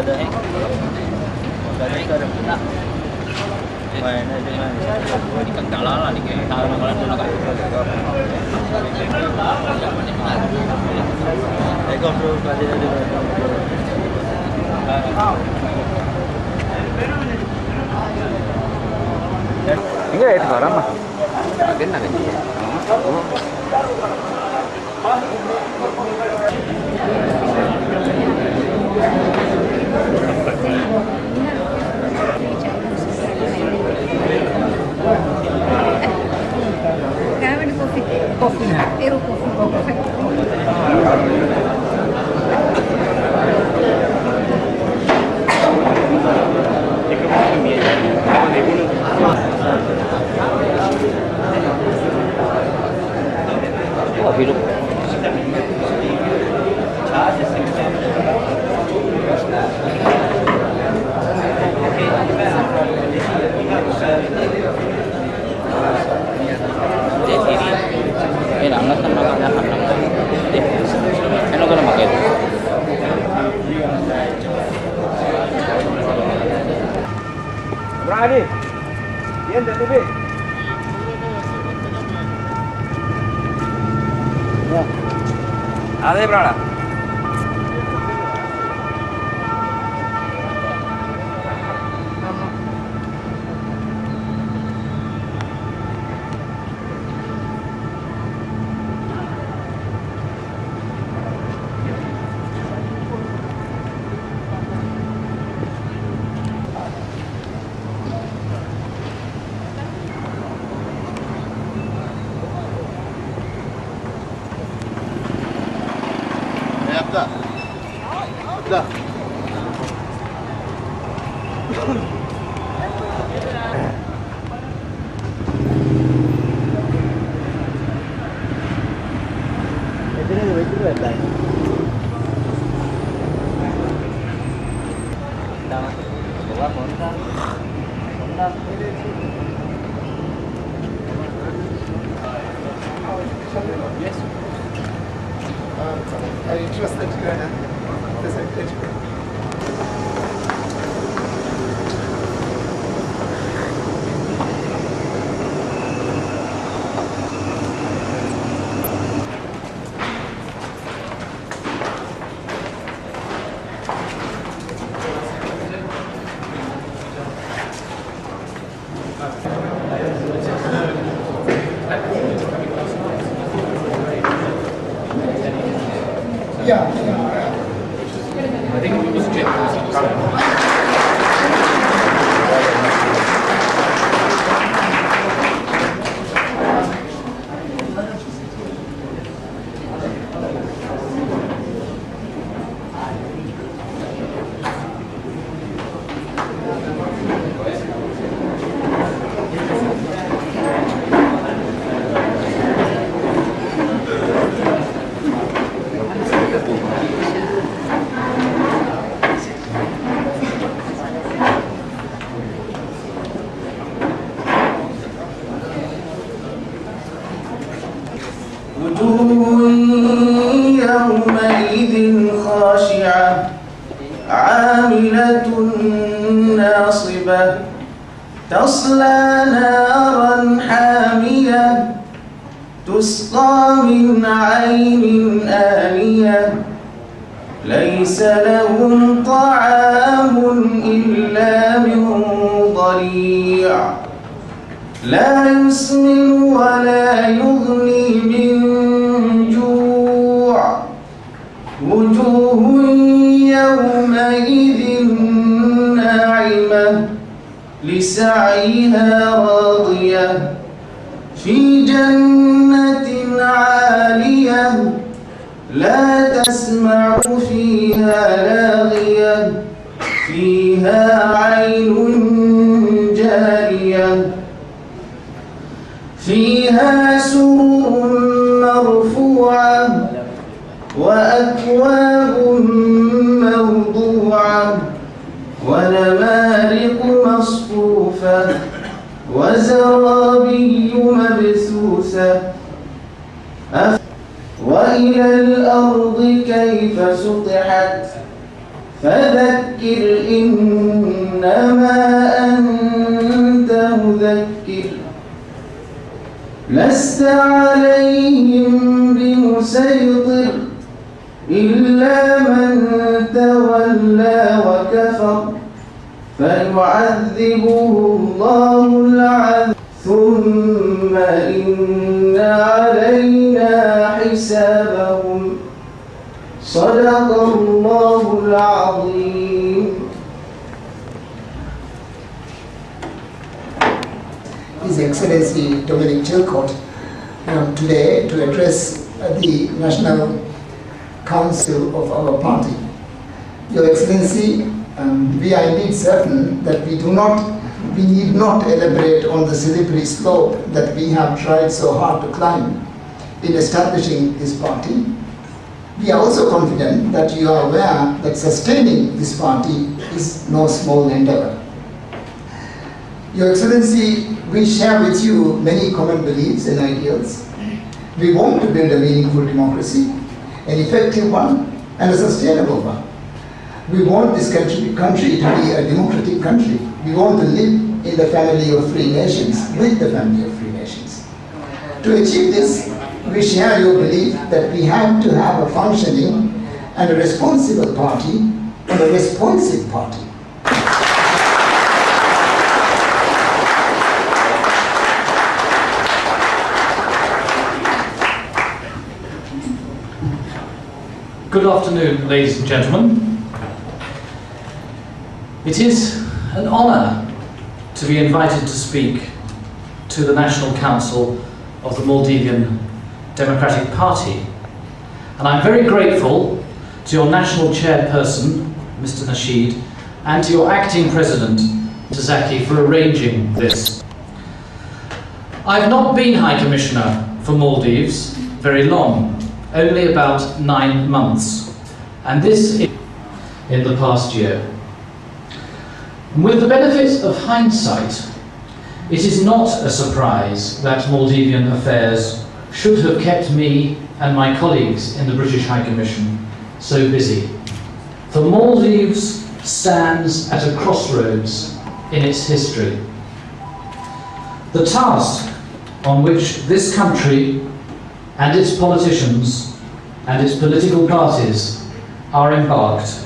ada. Makanya itu ada pula. Mainnya dengan di Kenggala lah nih kayak tahun kemarin dulu kan. Kontrol kasih ada. Enggak itu orang mah. Agen ada dia. Kopi. Peru kopi. Wah, hidup. Berani. Dian dan TV. Ya. Ada berapa? Dah. Yes. Are you interested to go now? Yeah. I think we must check this. يومئذ خاشعة عاملة ناصبة تصلى نارا حامية تسقى من عين آنية ليس لهم طعام إلا من ضريع لا يسمن ولا يغني من جوع وجوه يومئذ ناعمة لسعيها راضية في جنة عالية لا تسمع فيها لاغية فيها عين جارية فيها سرر مرفوعة وأكواب موضوعة ونمارق مصفوفة وزرابي مبثوثة وإلى الأرض كيف سطحت فذكر إنما أنت مذكر لست عليهم بمسيطر إلا من تولى وكفر فيعذبه الله العذاب ثم إن علينا حسابهم صدق الله العظيم. His Excellency Dominic Chilcott today to address the National Council of our party. Your Excellency, we are indeed certain that we need not elaborate on the slippery slope that we have tried so hard to climb in establishing this party. We are also confident that you are aware that sustaining this party is no small endeavor. Your Excellency, we share with you many common beliefs and ideals. We want to build a meaningful democracy, an effective one and a sustainable one. We want this country to be a democratic country. We want to live in the family of free nations, with the family of free nations. To achieve this, we share your belief that we have to have a functioning and a responsible party and a responsive party. Good afternoon, ladies and gentlemen. It is an honour to be invited to speak to the National Council of the Maldivian Democratic Party. And I'm very grateful to your National Chairperson, Mr. Nasheed, and to your Acting President, Mr. Zaki, for arranging this. I've not been High Commissioner for Maldives very long, only about 9 months, and this is in the past year. With the benefit of hindsight, it is not a surprise that Maldivian affairs should have kept me and my colleagues in the British High Commission so busy. For Maldives stands at a crossroads in its history. The task on which this country and its politicians and its political parties are embarked,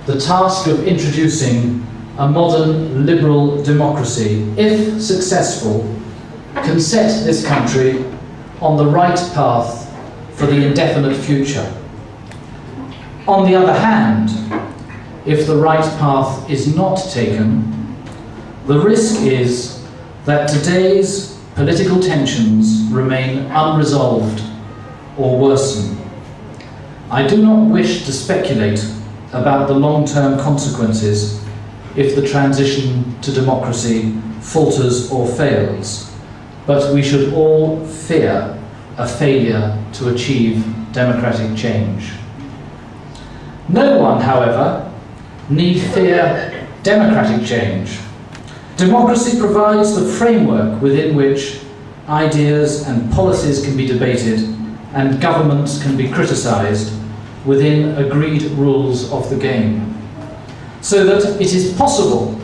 the task of introducing a modern liberal democracy, if successful, can set this country on the right path for the indefinite future. On the other hand, if the right path is not taken, the risk is that today's political tensions remain unresolved or worsen. I do not wish to speculate about the long-term consequences if the transition to democracy falters or fails, but we should all fear a failure to achieve democratic change. No one, however, need fear democratic change. Democracy provides the framework within which ideas and policies can be debated and governments can be criticised within agreed rules of the game, so that it is possible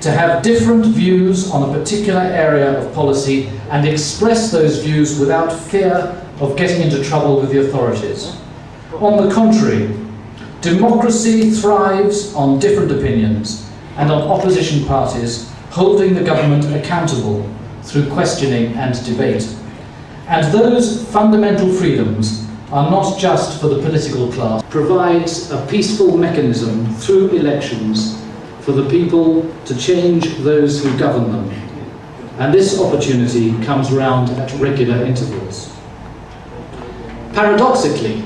to have different views on a particular area of policy and express those views without fear of getting into trouble with the authorities. On the contrary, democracy thrives on different opinions and on opposition parties holding the government accountable through questioning and debate. And those fundamental freedoms are not just for the political class. It provides a peaceful mechanism through elections for the people to change those who govern them. And this opportunity comes round at regular intervals. Paradoxically,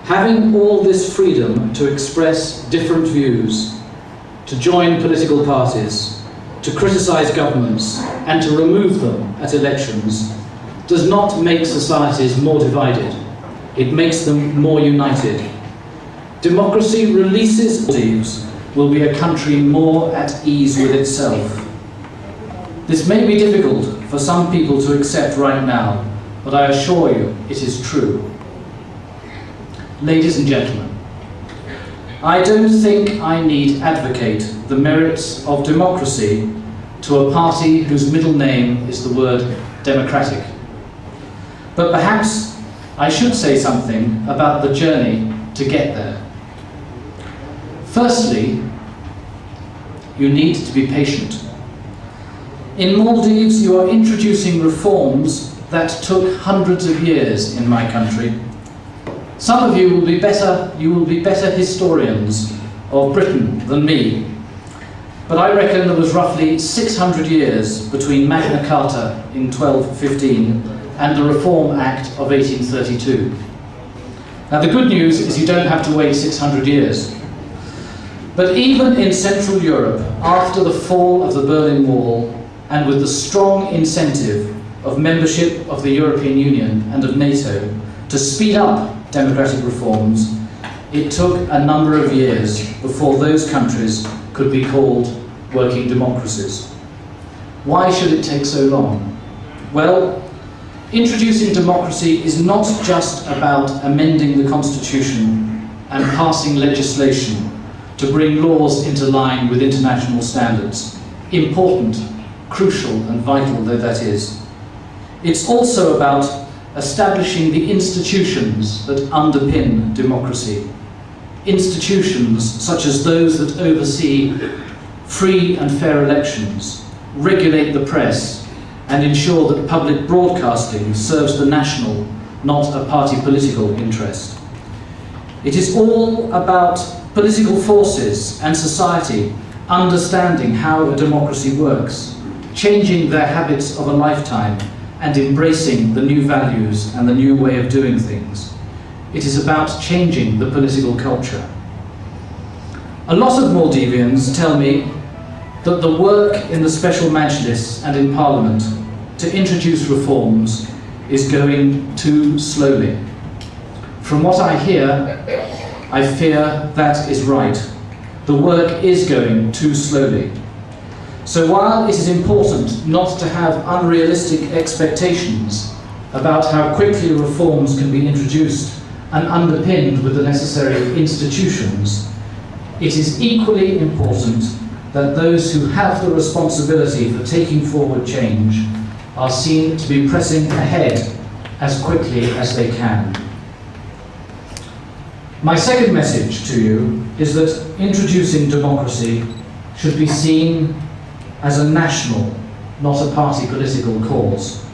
having all this freedom to express different views, to join political parties, to criticise governments and to remove them at elections does not make societies more divided. It makes them more united. Democracy releases Maldives will be a country more at ease with itself. This may be difficult for some people to accept right now, but I assure you it is true. Ladies and gentlemen, I don't think I need advocate the merits of democracy to a party whose middle name is the word democratic. But perhaps I should say something about the journey to get there. Firstly, you need to be patient. In Maldives, you are introducing reforms that took hundreds of years in my country. Some of you will be better historians of Britain than me, but I reckon there was roughly 600 years between Magna Carta in 1215 and the Reform Act of 1832. Now the good news is you don't have to wait 600 years. But even in Central Europe, after the fall of the Berlin Wall, and with the strong incentive of membership of the European Union and of NATO to speed up democratic reforms, it took a number of years before those countries could be called working democracies. Why should it take so long? Well, introducing democracy is not just about amending the Constitution and passing legislation to bring laws into line with international standards, important, crucial and vital though that is. It's also about establishing the institutions that underpin democracy. Institutions such as those that oversee free and fair elections, regulate the press, and ensure that public broadcasting serves the national, not a party political interest. It is all about political forces and society understanding how a democracy works, changing their habits of a lifetime, and embracing the new values and the new way of doing things. It is about changing the political culture. A lot of Maldivians tell me that the work in the Special Majlis and in Parliament to introduce reforms is going too slowly. From what I hear, I fear that is right. The work is going too slowly. So while it is important not to have unrealistic expectations about how quickly reforms can be introduced and underpinned with the necessary institutions, it is equally important that those who have the responsibility for taking forward change are seen to be pressing ahead as quickly as they can. My second message to you is that introducing democracy should be seen as a national, not a party political cause.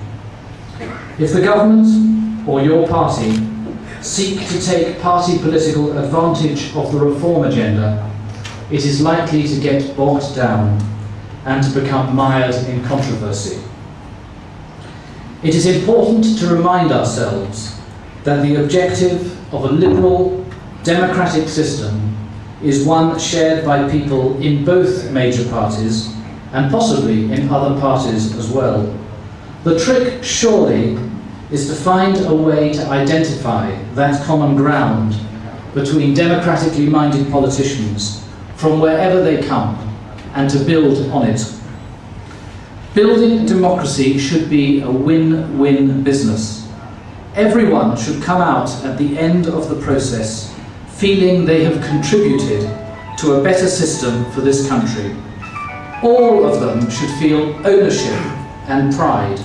If the government or your party seek to take party political advantage of the reform agenda, it is likely to get bogged down and to become mired in controversy. It is important to remind ourselves that the objective of a liberal, democratic system is one shared by people in both major parties and possibly in other parties as well. The trick, surely, is to find a way to identify that common ground between democratically minded politicians from wherever they come and to build on it. Building democracy should be a win-win business. Everyone should come out at the end of the process feeling they have contributed to a better system for this country. All of them should feel ownership and pride.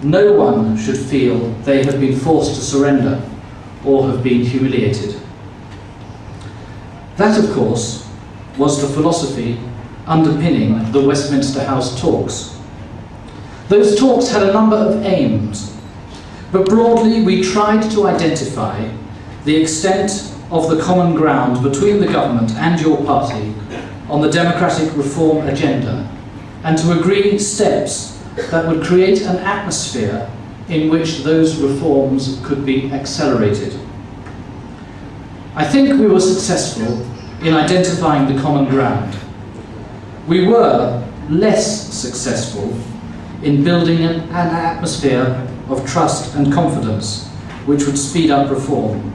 No one should feel they have been forced to surrender or have been humiliated. That, of course, was the philosophy underpinning the Westminster House talks. Those talks had a number of aims, but broadly we tried to identify the extent of the common ground between the government and your party on the democratic reform agenda, and to agree steps that would create an atmosphere in which those reforms could be accelerated. I think we were successful in identifying the common ground. We were less successful in building an atmosphere of trust and confidence which would speed up reform.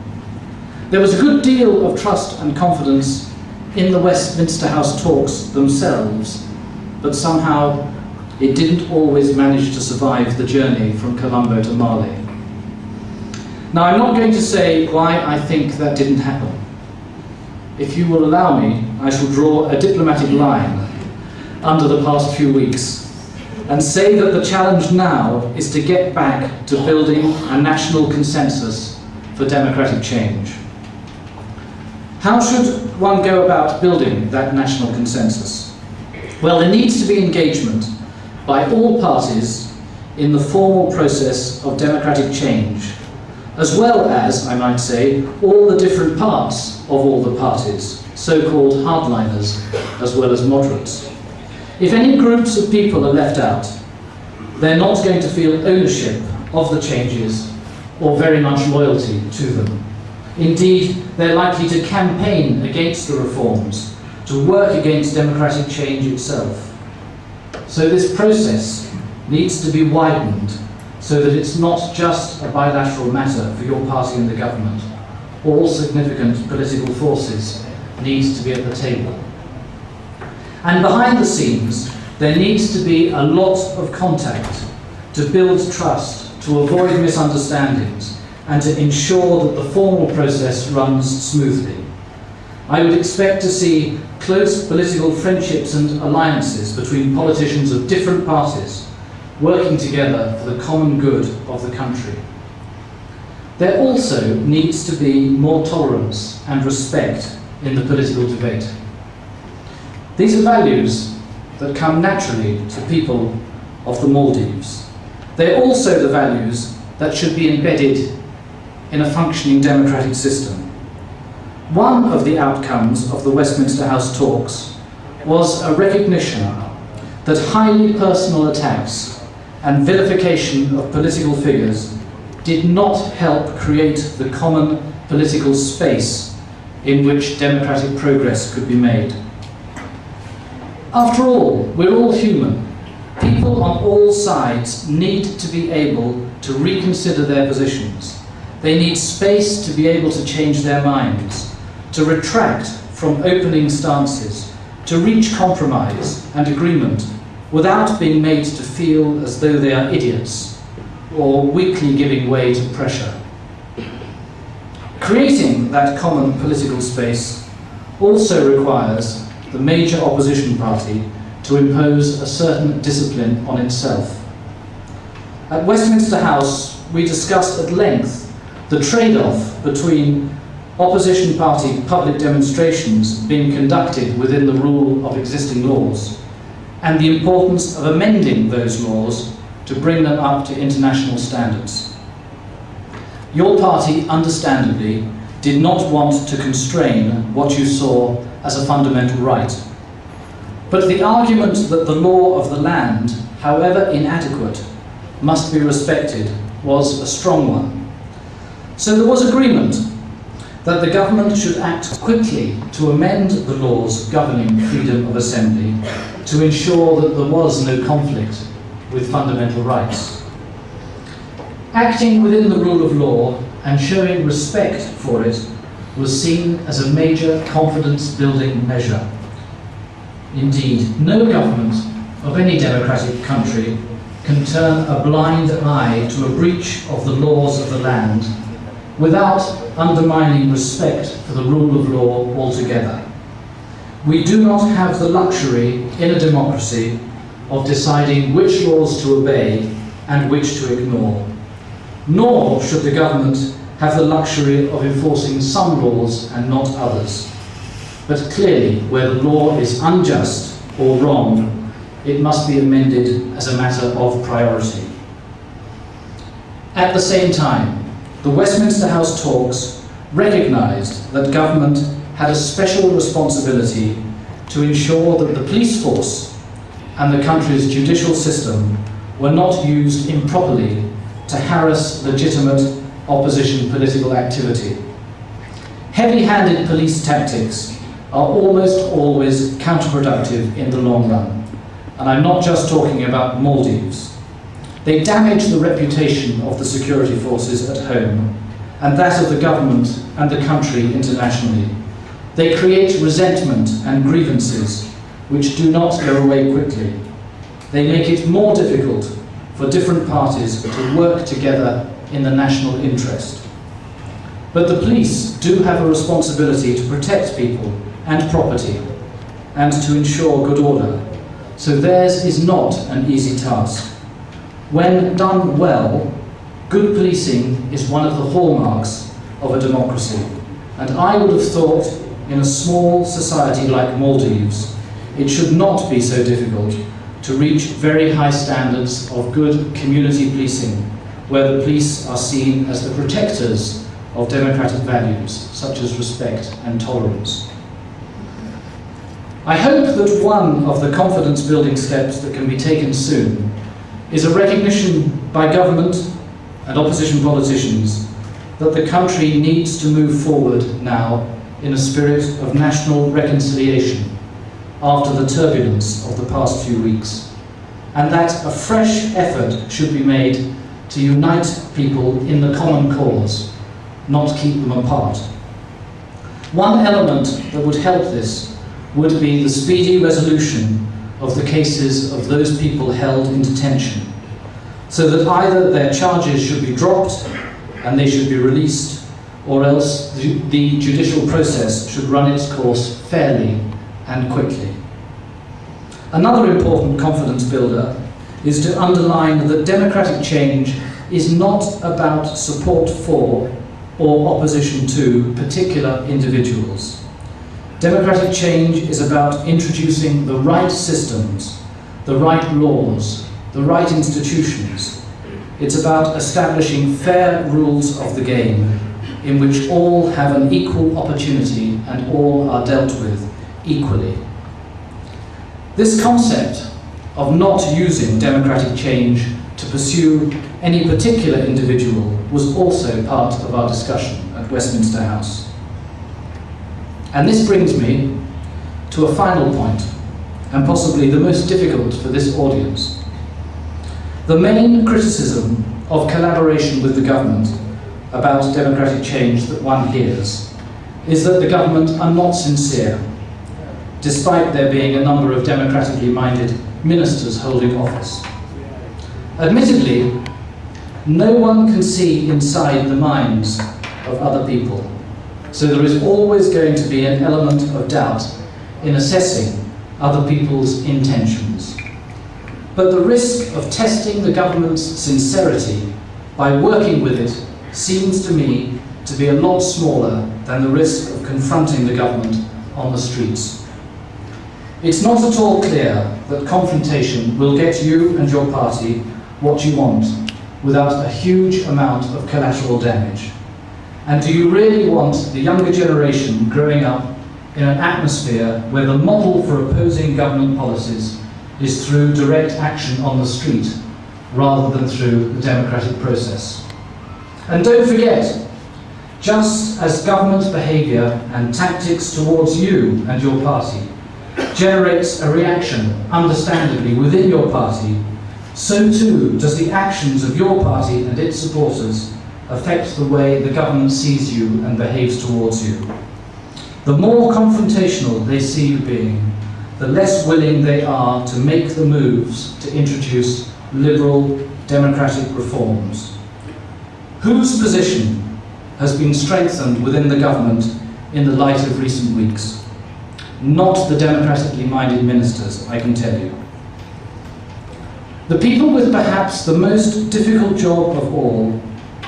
There was a good deal of trust and confidence in the Westminster House talks themselves, but somehow it didn't always manage to survive the journey from Colombo to Mali. Now, I'm not going to say why I think that didn't happen. if you will allow me, I shall draw a diplomatic line under the past few weeks and say that the challenge now is to get back to building a national consensus for democratic change. How should one go about building that national consensus? Well, there needs to be engagement by all parties in the formal process of democratic change, as well as, I might say, all the different parts of all the parties, so-called hardliners as well as moderates. If any groups of people are left out, they're not going to feel ownership of the changes or very much loyalty to them. Indeed, they're likely to campaign against the reforms, to work against democratic change itself. So this process needs to be widened so that it's not just a bilateral matter for your party and the government. All significant political forces need to be at the table. And behind the scenes, there needs to be a lot of contact to build trust, to avoid misunderstandings, and to ensure that the formal process runs smoothly. I would expect to see close political friendships and alliances between politicians of different parties working together for the common good of the country. There also needs to be more tolerance and respect in the political debate. These are values that come naturally to people of the Maldives. They're also the values that should be embedded in a functioning democratic system. One of the outcomes of the Westminster House talks was a recognition that highly personal attacks and vilification of political figures did not help create the common political space in which democratic progress could be made. After all, we're all human. People on all sides need to be able to reconsider their positions. They need space to be able to change their minds, to retract from opening stances, to reach compromise and agreement without being made to feel as though they are idiots or weakly giving way to pressure. Creating that common political space also requires the major opposition party to impose a certain discipline on itself. At Westminster House, we discussed at length the trade-off between opposition party public demonstrations being conducted within the rule of existing laws and the importance of amending those laws to bring them up to international standards. Your party, understandably, did not want to constrain what you saw as a fundamental right. But the argument that the law of the land, however inadequate, must be respected was a strong one. So there was agreement that the government should act quickly to amend the laws governing freedom of assembly to ensure that there was no conflict with fundamental rights. Acting within the rule of law and showing respect for it was seen as a major confidence-building measure. Indeed, no government of any democratic country can turn a blind eye to a breach of the laws of the land without undermining respect for the rule of law altogether. We do not have the luxury in a democracy of deciding which laws to obey and which to ignore. Nor should the government have the luxury of enforcing some laws and not others. But clearly, where the law is unjust or wrong, it must be amended as a matter of priority. At the same time, the Westminster House talks recognised that government had a special responsibility to ensure that the police force and the country's judicial system were not used improperly to harass legitimate opposition political activity. Heavy-handed police tactics are almost always counterproductive in the long run. And I'm not just talking about Maldives. They damage the reputation of the security forces at home and that of the government and the country internationally. They create resentment and grievances which do not go away quickly. They make it more difficult for different parties to work together in the national interest. But the police do have a responsibility to protect people and property and to ensure good order. So theirs is not an easy task. When done well, good policing is one of the hallmarks of a democracy. And I would have thought in a small society like Maldives, it should not be so difficult to reach very high standards of good community policing, where the police are seen as the protectors of democratic values, such as respect and tolerance. I hope that one of the confidence-building steps that can be taken soon is a recognition by government and opposition politicians that the country needs to move forward now in a spirit of national reconciliation after the turbulence of the past few weeks, and that a fresh effort should be made to unite people in the common cause, not keep them apart. One element that would help this would be the speedy resolution of the cases of those people held in detention, so that either their charges should be dropped and they should be released, or else the judicial process should run its course fairly and quickly. Another important confidence builder is to underline that democratic change is not about support for or opposition to particular individuals. Democratic change is about introducing the right systems, the right laws, the right institutions. It's about establishing fair rules of the game in which all have an equal opportunity and all are dealt with equally. This concept of not using democratic change to pursue any particular individual was also part of our discussion at Westminster House. And this brings me to a final point, and possibly the most difficult for this audience. The main criticism of collaboration with the government about democratic change that one hears is that the government are not sincere, despite there being a number of democratically minded ministers holding office. Admittedly, no one can see inside the minds of other people, so there is always going to be an element of doubt in assessing other people's intentions. But the risk of testing the government's sincerity by working with it seems to me to be a lot smaller than the risk of confronting the government on the streets. It's not at all clear that confrontation will get you and your party what you want without a huge amount of collateral damage. And do you really want the younger generation growing up in an atmosphere where the model for opposing government policies is through direct action on the street rather than through the democratic process? And don't forget, just as government behaviour and tactics towards you and your party generates a reaction, understandably, within your party, so too does the actions of your party and its supporters affect the way the government sees you and behaves towards you. The more confrontational they see you being, the less willing they are to make the moves to introduce liberal democratic reforms. Whose position has been strengthened within the government in the light of recent weeks? Not the democratically minded ministers, I can tell you. The people with perhaps the most difficult job of all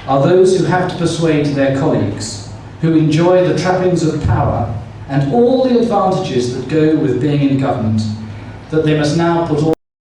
are those who have to persuade their colleagues, who enjoy the trappings of power and all the advantages that go with being in government, that they must now put all